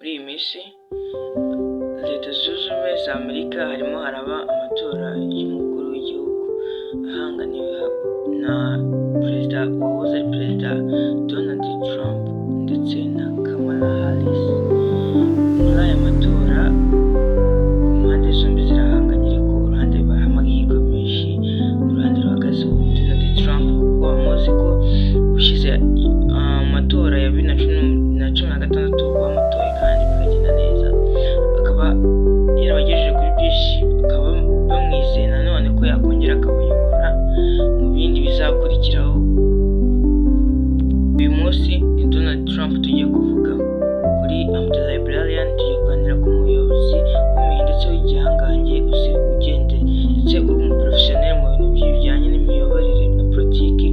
muri iyi minsi Leta Zunze Ubumwe za Amerika harimo haraba amatora y'umukuru w'igihugu ahanganiwe na wahoze ari perezida Donald Trump ndetse na Kamala Harris. Muri aya matora impande zombi zirahanganye, ariko uruhande baha amahirwe menshi uruhande ruhagaze Donald Trump, kuko bamuzi ko ushize amatora ya 2016 bamutoye kandi bikagenda neza, akaba yarabagejeje kuri byinshi, bakaba bamwizeye nanone ko yakongera akabayobora mu bindi bizakurikiraho. Uyu munsi ni Donald Trump tugiye kuvuga kuri The Librarian. Tugiye kuganira ku muyobozi ukomeye ndetse w'igihangange uzi ugende ndetse uri umuprofesiyoneri mu bintu bijyanye n'imiyoborere na politiki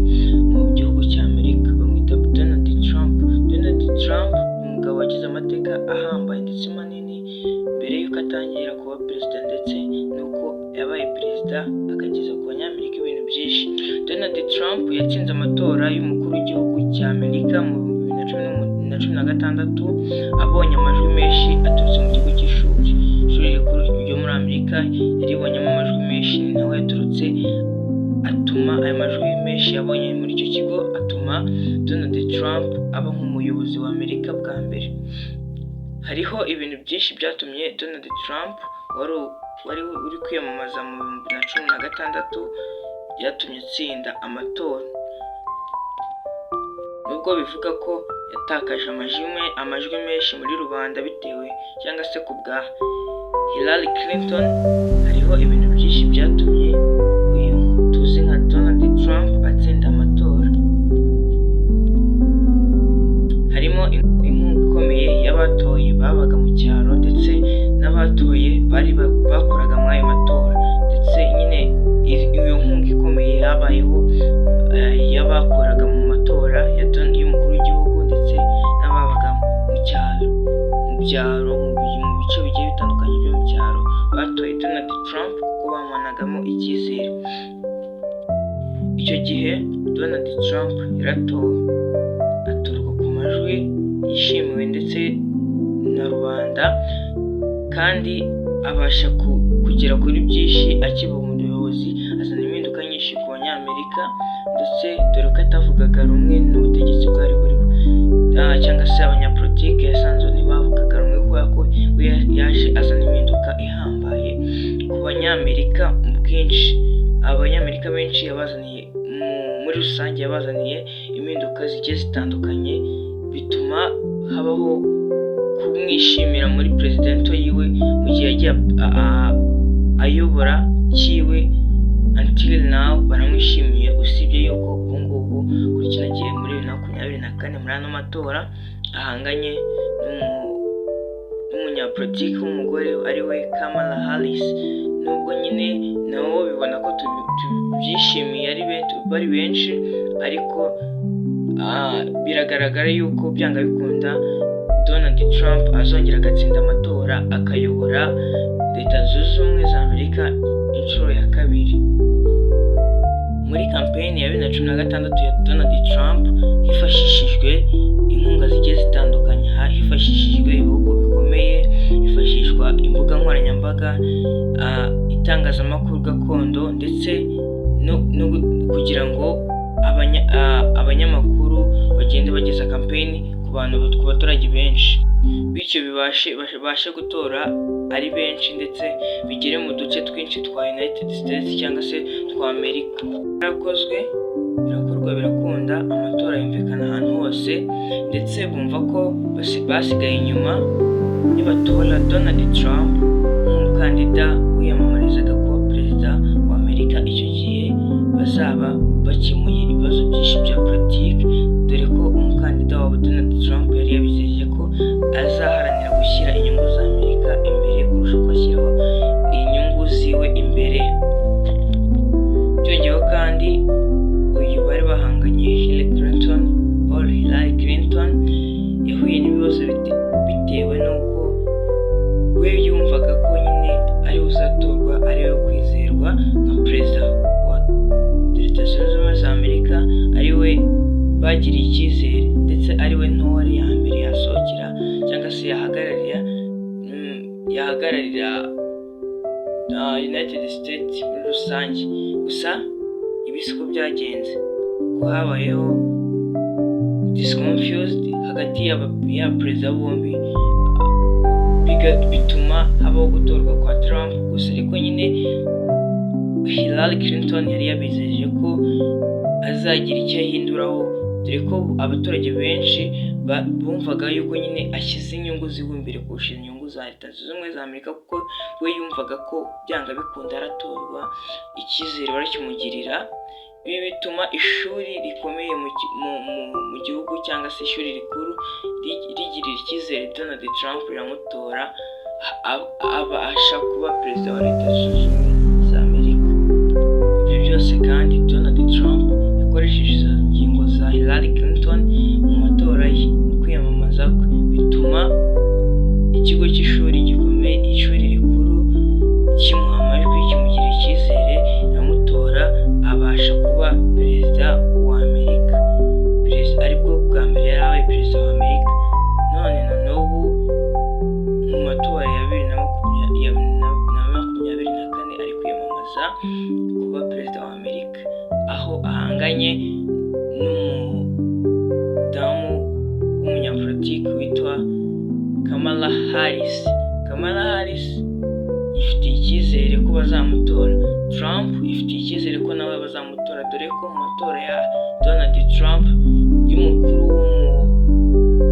mu gihugu cya Amerika. Bamwita Donald Trump. Donald Trump ni umugabo wagize amateka ahambaye ndetse manini mbere y'uko atangira kuba perezida, ndetse n'uko yabaye perezida akageza ku banyamerika ibintu byinshi. Donald Trump yatsinze amatora y'umukuru w'igihugu cya Amerika mu 2016 abonye amajwi menshi aturutse mu kigo cy'ishuri rikuru ryo muri Amerika. yaribonyemo amajwi menshi, nawe yaturutse atuma ayo majwi menshi yabonye muri icyo kigo atuma Donald Trump aba nk'umuyobozi wa Amerika bwa mbere. Hariho ibintu byinshi byatumye Donald Trump wari uri kwiyamamaza mu 2016 byatumye atsinda amatora, nubwo bivuga ko yatakaje amajwi menshi muri rubanda bitewe cyangwa se ku bwa Hillary Clinton. Hariho ibintu byinshi byatumye uyu tuzi nka Donald Trump atsinda amatora. Harimo inkunga ikomeye y'abatoye babaga mu cyaro ndetse n'abatoye bakoraga muri ayo matora, ndetse nyine iyo nkunga ikomeye yabayeho y'abakoraga mu matora y'umukuru w'igihugu ndetse n'ababaga mu byaro mu bice bigiye bitandukanye byo mu cyaro batoye Donald Trump kuko bamubanagamo icyizere. Icyo gihe Donald Trump yaratowe atorwa ku majwi yishimiwe ndetse na rubanda, kandi abasha kugera kuri byinshi akiba umuyobozi, azana impinduka nyinshi ku banyamerika, ndetse dore ko atavugaga rumwe n'ubutegetsi bwari buriho cyangwa se abanyapolitike yasanze ntibavugaga rumwe, kubera ko yaje azana impinduka ihambaye ku banyamerika mu bwinshi. Abanyamerika benshi yabazaniye muri rusange yabazaniye impinduka zigiye zitandukanye, bituma habaho kumwishimira muri presidento yiwe mu gihe yagiye ayobora cyiwe. Until now baramwishimiye, usibye yuko ubungubu kuri kino gihe muri 2024 muri ano matora ahanganye n'umunyapolitiki w'umugore ariwe Kamala Harris. Nubwo nyine nabo bibona ko tubyishimiye bari benshi, ariko biragaragara yuko byanga bikunda Donald Trump azongera agatsinda amatora akayobora Leta Zunze Ubumwe za Amerika inshuro ya kabiri. Muri kampeni ya 2016 ya Donald Trump hifashishijwe inkunga zigiye zitandukanye, hifashishijwe ibihugu bikomeye, hifashishwa imbuga nkoranyambaga, itangazamakuru gakondo, ndetse no kugira ngo abanyamakuru bagende bageza kampeni ku baturage benshi, bityo bibashe gutora ari benshi ndetse bigere mu duce twinshi twa United States cyangwa se twa Amerika. Birakorwa birakunda, amatora yumvikana ahantu hose, ndetse bumva ko basigaye inyuma nibatora Donald Trump nk'umukandida wiyamamarizaga kuba perezida wa Amerika. Icyo gihe bazaba bakemuye ibibazo byinshi bya politiki, dore ko umukandida wabo Donald Trump yari yabijeje ko azaharanira gushyira inyungu za Amerika imbere kurusha uko ashyiraho inyungu ziwe imbere. Byongeyeho kandi uyu bari bahanganye Hillary Clinton yahuye n'ibibazo bitewe n'uko we yumvaga ko nyine ari uzatorwa ari we kwizerwa nka perezida wa Leta Zunze Ubumwe za Amerika, ari we bagiriye icyizere ndetse ari we ntore ya mbere yasohokera cyangwa se yahagarariye yahagararira United States muri rusange. Gusa ibi siko byagenze kuko habayeho disconfused hagati ya perezida bombi, bituma habaho gutorwa kwa Trump. Gusa ariko nyine Hillary Clinton yari yabizeje ko azagira icyo ahinduraho, dore ko abaturage benshi bumvaga yuko nyine ashyize inyungu ziwe imbere kurusha inyungu za Leta Zunze Ubumwe za Amerika, kuko we yumvaga ko byanga bikunda aratorwa, icyizere barakimugirira. Ibi bituma ishuri rikomeye mu gihugu cyangwa se ishuri rikuru rigirira icyizere Donald Trump, riramutora abasha kuba perezida wa Leta Zunze Ubumwe za Amerika. Ibyo byose kandi Donald Trump yakoresheje izo ngingo za Hillary Clinton mu matora ye, mu kwiyamamaza kwe, bituma ikigo cy'ishuri gikomeye, ishuri rikuru, kimuha amajwi, kimugirira icyizere, riramutora, abasha kuba perezida wa Amerika. Perezida aribwo bwa mbere yari abaye perezida wa Amerika. None na n'ubu mu matora ya 2024 ari kwiyamamaza kuba perezida wa Amerika, aho ahanganye n'umudamu w'umunyapolitiki witwa Kamala Harris. Kamala Harris ifitiye icyizere ko bazamutora. Trump ifitiye icyizere ko nawe bazamutora, dore ko mu matora ya Donald Trump y'umukuru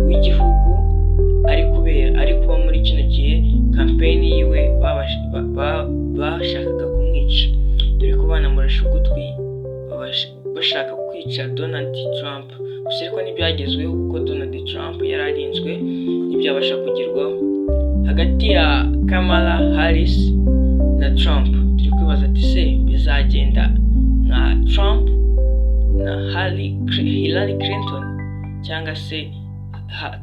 w'igihugu ari kuba muri kino gihe, kampeni yiwe bashakaga kumwica, dore ko banamurashe ugutwi bashaka kwica Donald Trump. Gusa ariko ntibyagezweho kuko Donald Trump yari arinzwe, ntibyabasha kugerwaho. Hagati ya Kamala Harris na Trump turi kwibaza ati se bizagenda nka Trump na Hillary Clinton, cyangwa se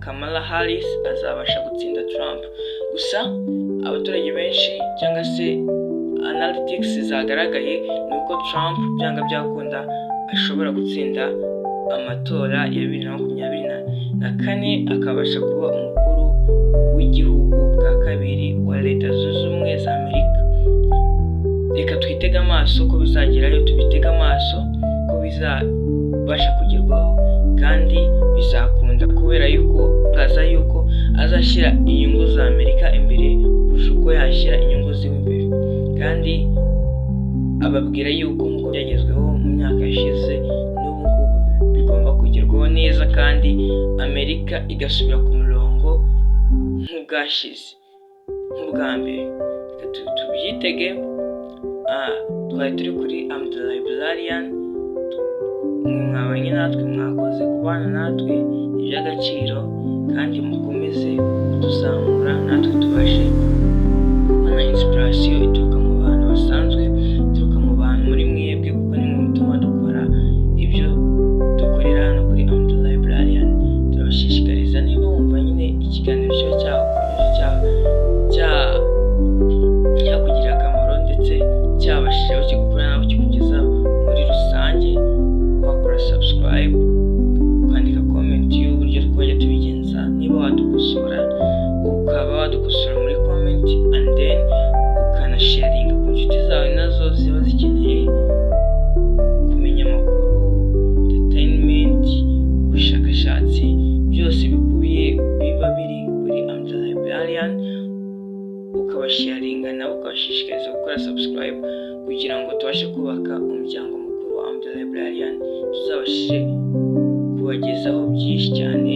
Kamala Harris azabasha gutsinda Trump? Gusa abaturage benshi cyangwa se analytics zagaragaye ni uko Trump byanga byakunda ashobora gutsinda amatora ya 2024 akabasha kuba umukuru w'igihugu bwa kabiri wa Leta Zunze Ubumwe za Amerika. Reka twitega amaso ko bizagerayo, tubitega amaso ko bizabasha kugerwaho kandi bizakunda, kubera yuko aza yuko azashyira inyungu za Amerika imbere kurusha uko yashyira inyungu ziwe imbere, kandi ababwira yuko nk'uko byagezweho mu myaka yashize n'ubu ngubu bigomba kugerwaho neza, kandi Amerika igasubira ku murongo nk'ubwashize, nk'ubwa mbere. Tubyitege. Twari turi kuri I'm the Librarian. Mwabanye natwe, mwakoze kubana natwe, iby'agaciro, kandi mukomeze kutuzamura natwe tubashe kubona inspiration ituruka mu bantu basanzwe, ituruka mu bantu muri mwebwe, kuko ni mwe mutuma dukora ibyo dukorera hano kuri I'm the Librarian. Turabashishikariza, niba wumva nyine ikiganiro cyakugira akamaro ndetse cyabashijeho kigukora nawe kikugeza muri rusange, wakora subscribe, ukandika comment y'uburyo twajya tubigenza. Niba wadukosora, ukaba wadukosora muri comment, and then ukanasharinga ku nshuti zawe nazo ziba zikeneye kumenya amakuru, entertainment, ubushakashatsi, byose bikubiye biba biri kuri I'm the Librarian. Ukabasharinga nabo, ukabashishikariza gukora subscribe kugira ngo tubashe kubaka umuryango mukuru wa I'm the Librarian, tuzabashe kubagezaho byinshi cyane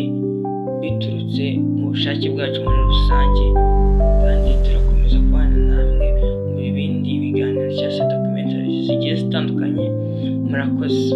biturutse mu bushake bwacu muri rusange, kandi turakomeza kubana namwe muri bindi biganiro cyangwa se documentaries zigiye zitandukanye. Murakoze.